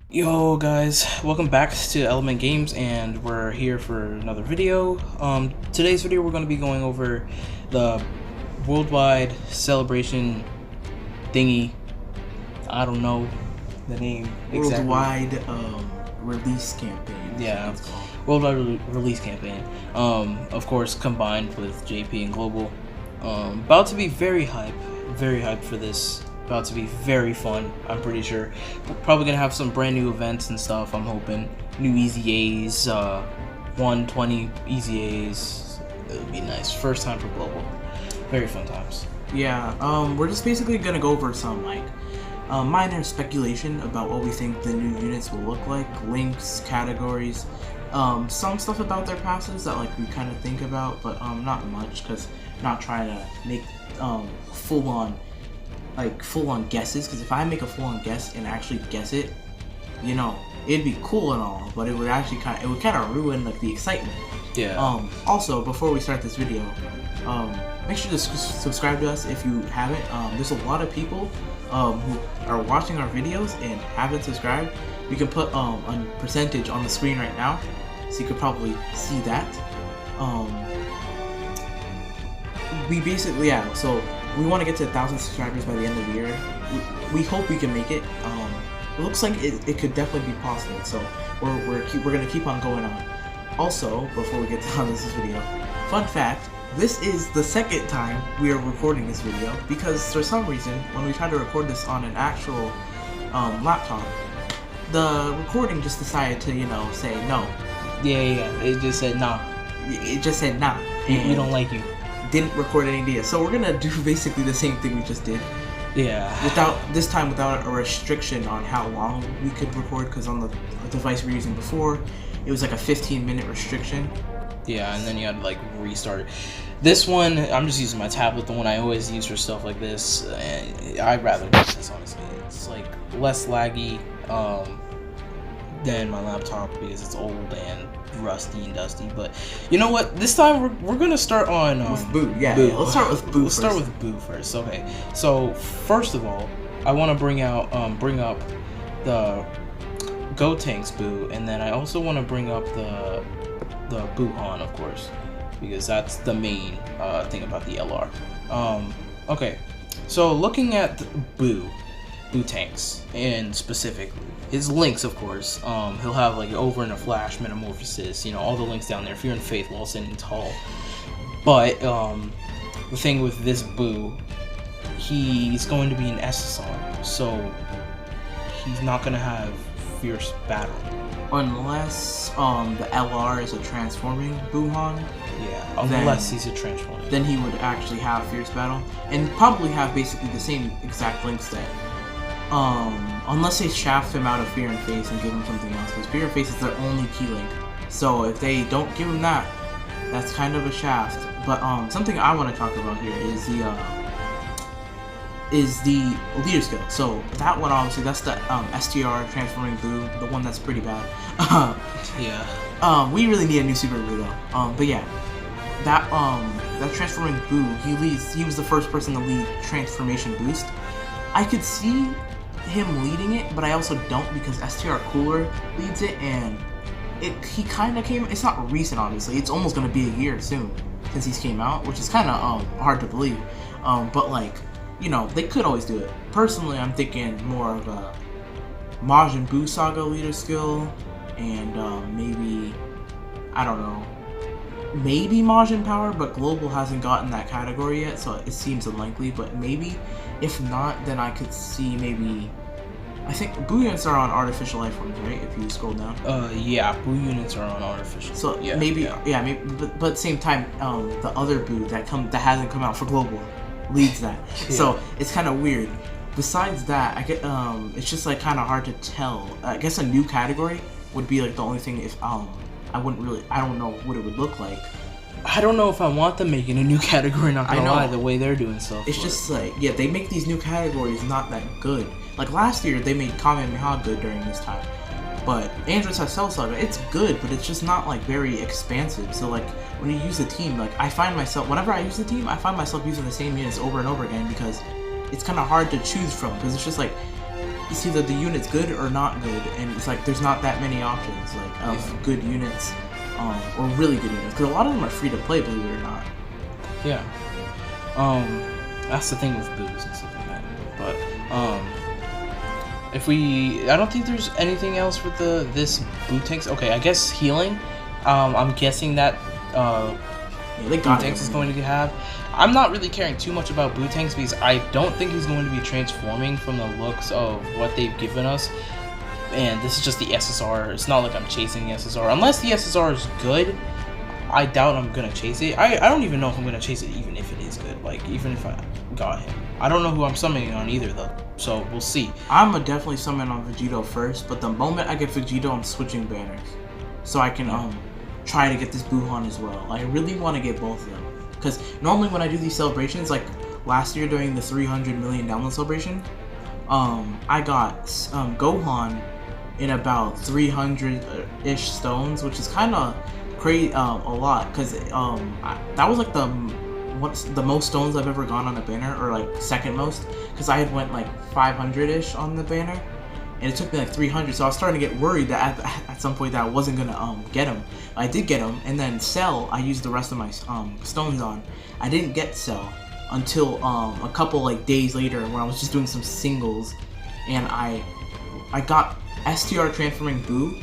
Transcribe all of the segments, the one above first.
Yo guys, welcome back to Element Games, and we're here for another video. Today's video we're going to be going over the worldwide celebration thingy. I don't know the name exactly. Worldwide release campaign. Yeah, worldwide release campaign. Of course, combined with JP and Global. About to be very hyped for this. About to be very fun, I'm pretty sure. We're probably gonna have some brand new events and stuff, I'm hoping. New Easy A's, 120 Easy A's. It would be nice. First time for Global. Very fun times. Yeah, we're just basically gonna go over some, minor speculation about what we think the new units will look like, links, categories, some stuff about their passes that, we kind of think about, but, not much, because not trying to make, full-on guesses, because if I make a full-on guess and actually guess it, it'd be cool and all, but it would actually kind of ruin the excitement. Yeah. Also, before we start this video, make sure to subscribe to us if you haven't. There's a lot of people who are watching our videos and haven't subscribed. We can put a percentage on the screen right now, so you could probably see that. So we want to get to 1,000 subscribers by the end of the year. We hope we can make it. It looks like it could definitely be possible. So we're gonna keep on going on. Also, before we get to this video, fun fact: this is the second time we are recording this video because for some reason, when we tried to record this on an actual laptop, the recording just decided to say no. Yeah. It just said nah. It just said nah. We don't like you. Didn't record any data, so we're gonna do basically the same thing we just did. Yeah. Without a restriction on how long we could record, because on the device we were using before, it was like a 15-minute restriction. Yeah, and then you had to restart it. This one, I'm just using my tablet, the one I always use for stuff like this. I'd rather use this, honestly. It's less laggy than my laptop because it's old and rusty and dusty. But you know what? This time we're gonna start on with Boo. Yeah, Boo. Yeah, let's start with Boo. Let's start with Boo first. Okay. So first of all, I want to bring up the Gotenks Boo, and then I also want to bring up the Buuhan, of course, because that's the main thing about the LR. Okay. So looking at Boo Tanks, and specifically his links, of course, he'll have over in a flash metamorphosis, all the links down there if you're in Faith while standing tall. But the thing with this Boo, he's going to be an SSR, so he's not going to have fierce battle unless the LR is a transforming Buuhan. Yeah, unless he's a transforming. Then he would actually have fierce battle and probably have basically the same exact links that unless they shaft him out of Fear and Face and give him something else, because Fear and Face is their only key link. So if they don't give him that, that's kind of a shaft. But something I want to talk about here is the leader skill. So that one, obviously, that's the STR transforming Boo, the one that's pretty bad. Yeah. We really need a new super Boo though. But yeah, that transforming Boo, he was the first person to lead transformation boost. I could see him leading it, but I also don't, because STR Cooler leads it, and he kind of came. It's not recent, obviously. It's almost gonna be a year soon since he's came out, which is kind of hard to believe. But they could always do it. Personally, I'm thinking more of a Majin Buu Saga leader skill, and maybe, I don't know, maybe Majin Power, but Global hasn't gotten that category yet, so it seems unlikely, but maybe. If not, then I could see maybe, I think Boo units are on artificial life forms, right? If you scroll down. Yeah, Boo units are on artificial. So maybe, but at the same time, the other Boo that hasn't come out for Global leads that. Yeah. So it's kind of weird. Besides that, I get it's just kind of hard to tell. I guess a new category would be the only thing. If I don't know what it would look like. I don't know if I want them making a new category, not gonna lie, the way they're doing stuff. It's just they make these new categories not that good. Last year, they made Kamehameha good during this time. But Android Cell Saga, it's good, but it's just not very expansive. So when you use the team, I find myself, whenever I use the team, I find myself using the same units over and over again, because it's kind of hard to choose from, because it's just it's either the unit's good or not good, and it's like there's not that many options like of good units, or really good units. Because a lot of them are free to play, believe it or not. Yeah. That's the thing with boos and stuff like that. But I don't think there's anything else with this boo tanks. Okay, I guess healing. I'm guessing that They boo got tanks it. is going to have. I'm not really caring too much about boo tanks because I don't think he's going to be transforming from the looks of what they've given us. And this is just the SSR. It's not like I'm chasing the SSR. Unless the SSR is good, I doubt I'm gonna chase it. I don't even know if I'm gonna chase it, even if it is good. Like, even if I got him. I don't know who I'm summoning on either, though. So, we'll see. I'm gonna definitely summon on Vegito first, but the moment I get Vegito, I'm switching banners. So I can, try to get this Buuhan as well. I really want to get both of them. Because normally when I do these celebrations, like last year during the 300 million download celebration, I got Gohan in about 300-ish stones, which is kind of crazy, a lot, because that was like the most stones I've ever gone on a banner, or like second most, because I had went like 500-ish on the banner, and it took me like 300, so I was starting to get worried that at some point that I wasn't gonna get him. I did get him, and then Cell, I used the rest of my stones on. I didn't get Cell until a couple like days later when I was just doing some singles, and I got STR transforming Boo,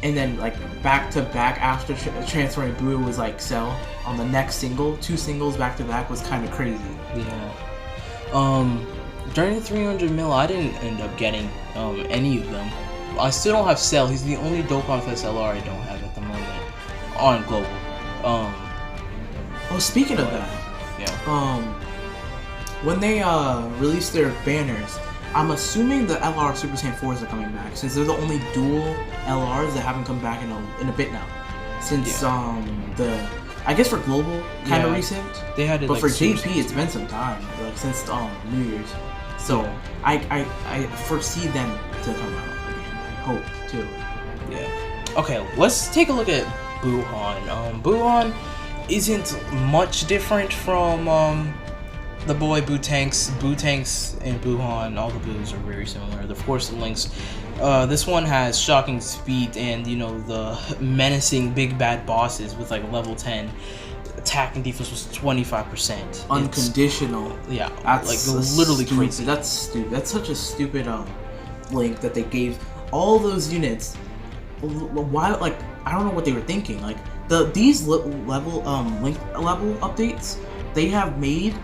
and then like back to back after transferring Boo, it was like Cell on the next single. 2 singles back to back was kind of crazy. Yeah. During the 300 mil, I didn't end up getting any of them. I still don't have Cell. He's the only Dokkan Fest LR I don't have at the moment on global. Oh, speaking of that, yeah. When they release their banners, I'm assuming the LR Super Saiyan 4s are coming back, since they're the only dual LRs that haven't come back in a bit now. Since I guess for global kind of recent, they had it, but like, for JP it's been some time, like since New Year's. So I foresee them to come out again. I hope too. Yeah. Okay, let's take a look at Buuhan. Buuhan isn't much different from the boy Boo Tanks. Boo Tanks and Buuhan, all the Boos are very similar. Of course, the links. This one has shocking speed and, you know, the menacing big bad bosses with like level 10. Attack and defense was 25%. Unconditional. Yeah, That's like literally stupid. crazy. That's stupid. That's such a stupid link that they gave all those units. Why? Like, I don't know what they were thinking. Like these level link level updates, they have made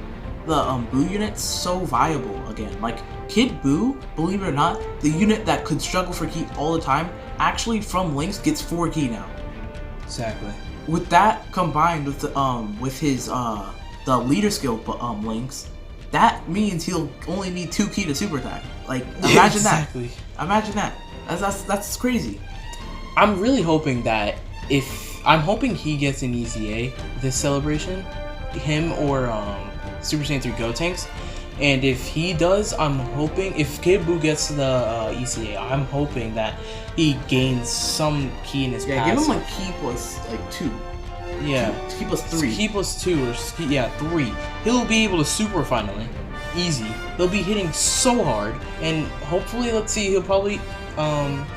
the Boo units so viable again. Like Kid Boo, believe it or not, the unit that could struggle for ki all the time, actually from links gets 4 ki now. Exactly. With that combined with the with his the leader skill links, that means he'll only need 2 ki to super attack. Like, imagine exactly. that. Imagine that. That's crazy. I'm really hoping that I'm hoping he gets an EZA this celebration, him or Super Saiyan 3 Gotenks, and if he does, I'm hoping if Kid Buu gets the EZA, I'm hoping that he gains some ki in his passive. Give him like ki plus like 2. Yeah, ki plus 3. Ki plus 2 or 3. He'll be able to super finally, easy. He'll be hitting so hard, and hopefully, let's see, he'll probably.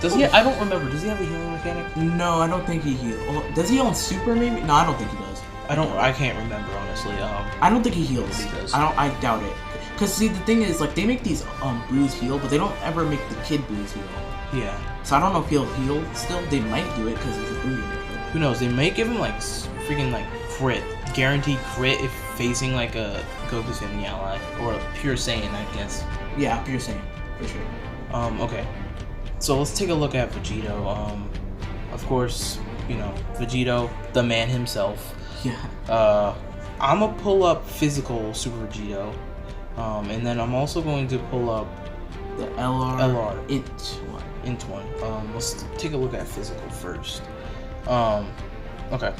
Does he? I don't remember. Does he have a healing mechanic? No, I don't think he heals. Does he on super maybe? No, I don't think he does. I can't remember honestly. I don't think he heals. He does. I doubt it. Cause see, the thing is, like, they make these Boos heal, but they don't ever make the Kid Boos heal. Yeah. So I don't know if he'll heal still. They might do it because he's a Boo unit. Who knows? They may give him like freaking like crit, guaranteed crit if facing like a Goku Saiyan ally or a pure Saiyan, I guess. Yeah, pure Saiyan for sure. Okay. So let's take a look at Vegito. Of course, you know, Vegito, the man himself. Yeah. I'm gonna pull up physical Super Vegito, and then I'm also going to pull up the LR int one. Let's take a look at physical first. Okay.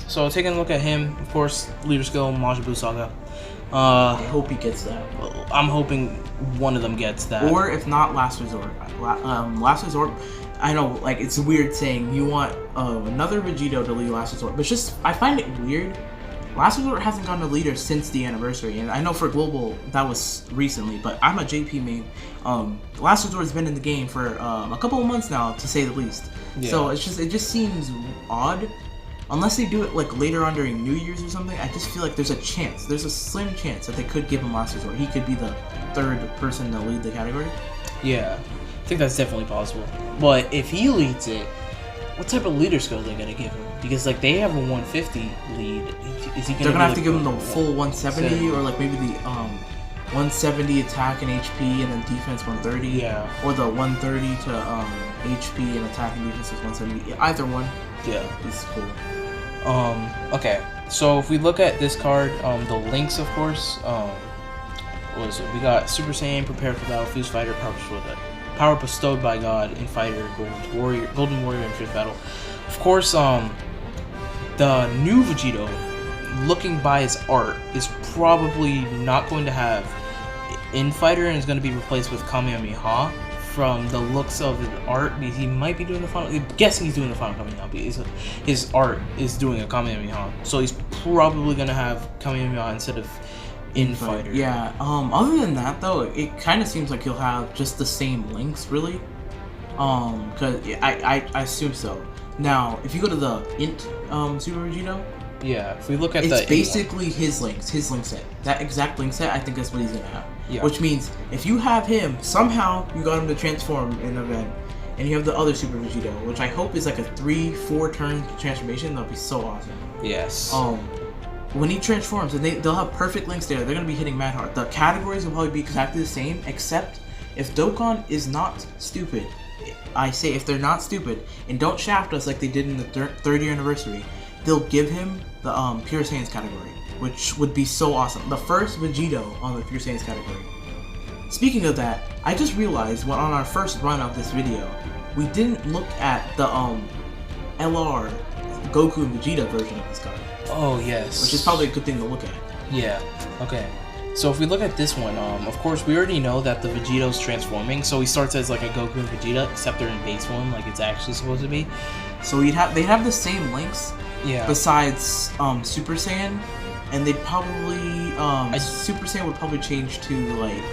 So taking a look at him, of course, leader skill, Majin Buu Saga. I hope he gets that. I'm hoping one of them gets that. Or if not, Last Resort. Last Resort, I know, like, it's weird saying you want another Vegito to lead Last Resort, but just, I find it weird Last Resort hasn't gotten a leader since the anniversary, and I know for Global that was recently, but I'm a JP main. Last Resort has been in the game for a couple of months now, to say the least. Yeah. So it just seems odd, unless they do it like later on during New Year's or something. I just feel like there's a slim chance that they could give him Last Resort. He could be the third person to lead the category. Yeah, I think that's definitely possible. But if he leads it, what type of leader skill are they gonna give him? Because like they have a 150 lead. Is he gonna? They're gonna have to like give him the full 170, or like maybe the 170 attack and HP, and then defense 130. Yeah. Or the 130 to HP and attack and defense is 170. Either one. Yeah. Is cool. Okay. So if we look at this card, the links, of course. What is it? We got Super Saiyan, Prepared for Battle, Fuse Fighter, Power bestowed by God in Fighter, Golden Warrior, and Fifth Battle. Of course, the new Vegito, looking by his art, is probably not going to have in Fighter and is going to be replaced with Kamehameha. From the looks of his art, because he might be doing the final. I'm guessing he's doing the final Kamehameha because his art is doing a Kamehameha. So he's probably going to have Kamehameha instead of in Fighter. Yeah. Other than that, though, it kind of seems like he'll have just the same links, really. Cause I assume so. Now, if you go to the Int Super Vegito, yeah, if we look at it's the basically his link set. That exact link set, I think that's what he's gonna have. Yeah. Which means if you have him, somehow you got him to transform in an event, and you have the other Super Vegito, which I hope is like a 3-4 turn transformation. That'll be so awesome. Yes. When he transforms, and they'll have perfect links there. They're gonna be hitting mad hard. The categories will probably be exactly the same, except if Dokkan is not stupid. I say if they're not stupid and don't shaft us like they did in the third year anniversary, they'll give him the Pure Saiyans category, which would be so awesome. The first Vegito on the Pure Saiyans category. Speaking of that, I just realized when on our first run of this video, we didn't look at the LR Goku and Vegeta version of this card. Oh yes. Which is probably a good thing to look at. Yeah. Okay. So if we look at this one, of course we already know that the Vegito's transforming, so he starts as like a Goku and Vegeta, except they're in base form, like it's actually supposed to be. So they'd have the same links. Yeah. Besides Super Saiyan, and they'd probably Super Saiyan would probably change to like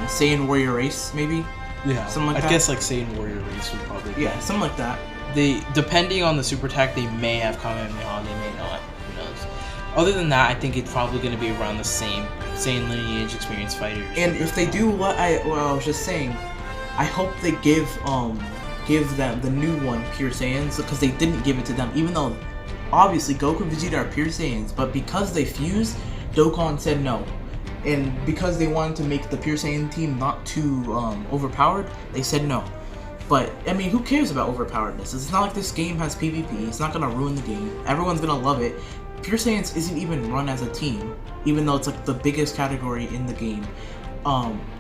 Saiyan Warrior Race, maybe. Yeah. Something like that. I guess like Saiyan Warrior Race would probably. Yeah, something like that. They, depending on the super attack, they may have Kamehameha, they may not. Who knows? Other than that, I think it's probably going to be around the same lineage, experienced fighters. And if they do what I was just saying, I hope they give them the new one Pure Saiyans, because they didn't give it to them, even though obviously Goku and Vegeta are Pure Saiyans, but because they fused, Dokkan said no. And because they wanted to make the Pure Saiyan team not too overpowered, they said no. But, I mean, who cares about overpoweredness? It's not like this game has PvP. It's not going to ruin the game. Everyone's going to love it. Pure Saiyans isn't even run as a team, even though it's like the biggest category in the game.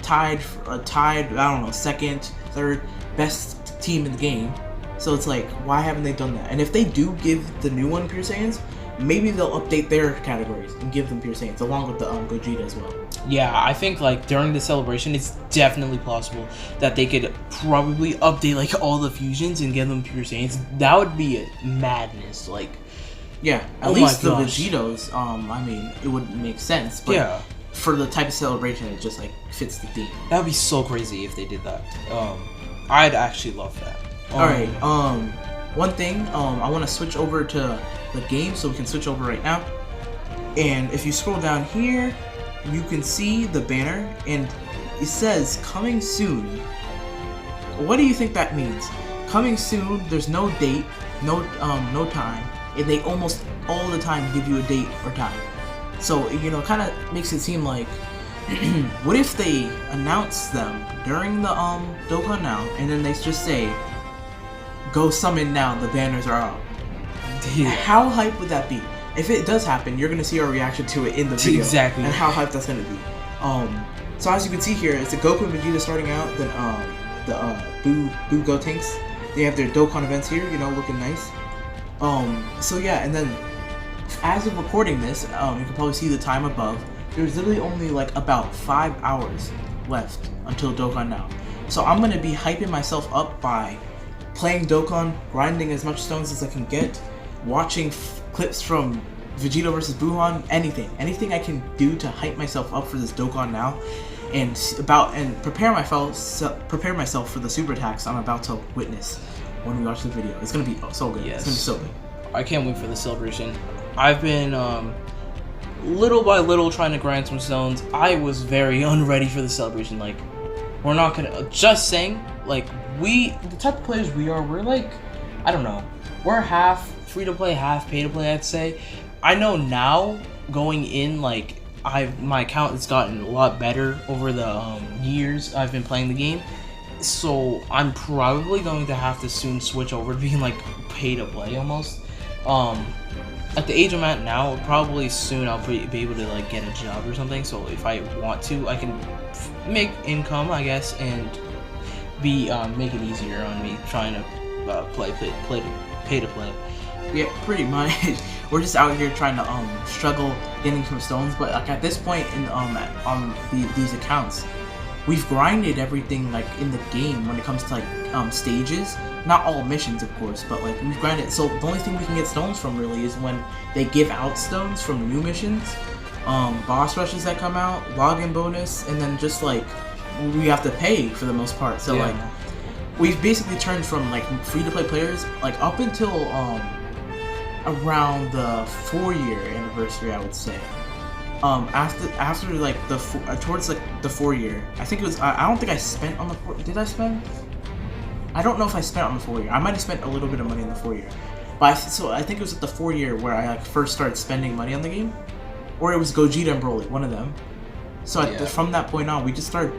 Tied, I don't know, second, third best team in the game. So it's like, why haven't they done that? And if they do give the new one Pure Saiyans, maybe they'll update their categories and give them Pure Saiyans, along with the Gogeta as well. Yeah, I think like during the celebration, it's definitely possible that they could probably update like all the fusions and give them Pure Saiyans. That would be a madness. Like, yeah, at least the Vegetos. I mean, it would make sense. But yeah. For the type of celebration, it just like fits the theme. That would be so crazy if they did that. I'd actually love that. All right. One thing. I want to switch over to the game, so we can switch over right now. And if you scroll down here, you can see the banner, and it says "Coming Soon." What do you think that means? Coming soon. There's no date, no time, and they almost all the time give you a date or time. So you know, kind of makes it seem like, what if they announce them during the Dokkan Now, and then they just say, "Go summon now. The banners are out." Yeah. How hype would that be? If it does happen, you're gonna see our reaction to it in the video. Exactly. And how hyped that's gonna be. So as you can see here, it's a Goku and Vegeta starting out. Then the Buu Gotenks. They have their Dokkan events here, you know, looking nice. So yeah, and then as of recording this, you can probably see the time above. There's literally only like about 5 hours left until Dokkan Now. So I'm gonna be hyping myself up by playing Dokkan, grinding as much stones as I can get, watching clips from Vegito versus Buuhan, anything I can do to hype myself up for this Dokkan now, and prepare myself for the super attacks I'm about to witness when we watch the video. It's gonna be so good. Yes. It's gonna be so good. I can't wait for the celebration. I've been little by little trying to grind some stones. I was very unready for the celebration. Like, we're not gonna, just saying, like, the type of players we are, we're like, I don't know, we're half free to play, half pay to play, I'd say. I know now, going in, like, my account has gotten a lot better over the years I've been playing the game. So I'm probably going to have to soon switch over to being like pay to play almost. At the age I'm at now, probably soon I'll be able to like get a job or something. So if I want to, I can make income, I guess, and be make it easier on me trying to pay to play. Yeah, pretty much. We're just out here trying to struggle getting some stones, but like at this point in these accounts, we've grinded everything like in the game when it comes to like stages. Not all missions, of course, but like we've grinded. So the only thing we can get stones from really is when they give out stones from new missions, boss rushes that come out, login bonus, and then just like we have to pay for the most part. So like we've basically turned from like free to play players like up until around the 4-year anniversary, I would say. After like towards like the 4-year, I think it was. I don't think I spent on the did I spend? I don't know if I spent on the 4-year. I might have spent a little bit of money in the 4-year, but so I think it was at the 4-year where I like first started spending money on the game, or it was Gogeta and Broly, one of them. So from that point on, we just started,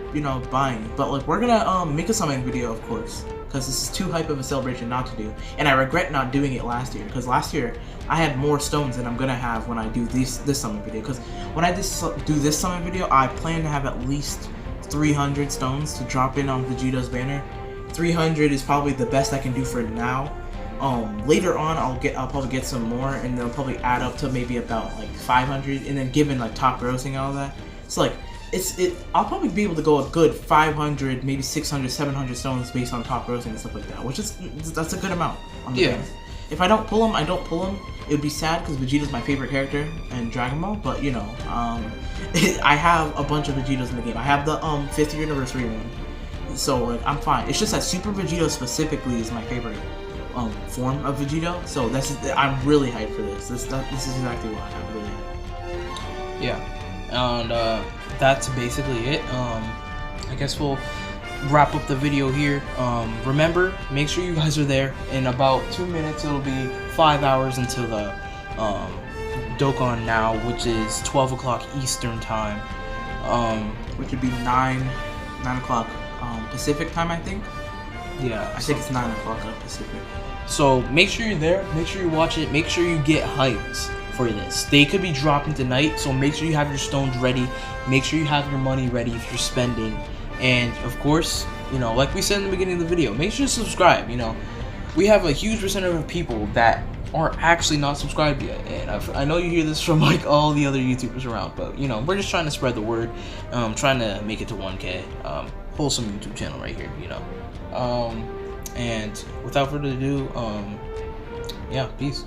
buying. But like we're gonna make a summon video, of course, because this is too hype of a celebration not to do, and I regret not doing it last year, because last year I had more stones than I'm gonna have when I do this summon video. Because when I do this summon video, I plan to have at least 300 stones to drop in on Vegito's banner. 300 is probably the best I can do for now. Later on, I'll probably get some more, and they'll probably add up to maybe about like 500, and then given like top grossing and all that, so like I'll probably be able to go a good 500, maybe 600, 700 stones based on top grossing and stuff like that, which is that's a good amount on the game. If I don't pull them, I don't pull them. It would be sad because Vegito's my favorite character in Dragon Ball, but I have a bunch of Vegitos in the game. I have the 5th year anniversary one. So like I'm fine. It's just that Super Vegito specifically is my favorite form of Vegito. So I'm really hyped for this. This is exactly why I'm really hyped. Yeah, and that's basically it. I guess we'll wrap up the video here. Remember, make sure you guys are there. In about 2 minutes, it'll be 5 hours until the Dokkan now, which is 12 o'clock Eastern time. Which would be 9 o'clock. Pacific time, I think. Yeah, I think it's 9 o'clock Pacific. So make sure you're there. Make sure you watch it. Make sure you get hyped for this. They could be dropping tonight, so make sure you have your stones ready. Make sure you have your money ready if you're spending. And of course, like we said in the beginning of the video, make sure to subscribe. We have a huge percentage of people that are actually not subscribed yet, and I know you hear this from like all the other YouTubers around, but we're just trying to spread the word, trying to make it to 1K. Wholesome YouTube channel right here, and without further ado, yeah, peace.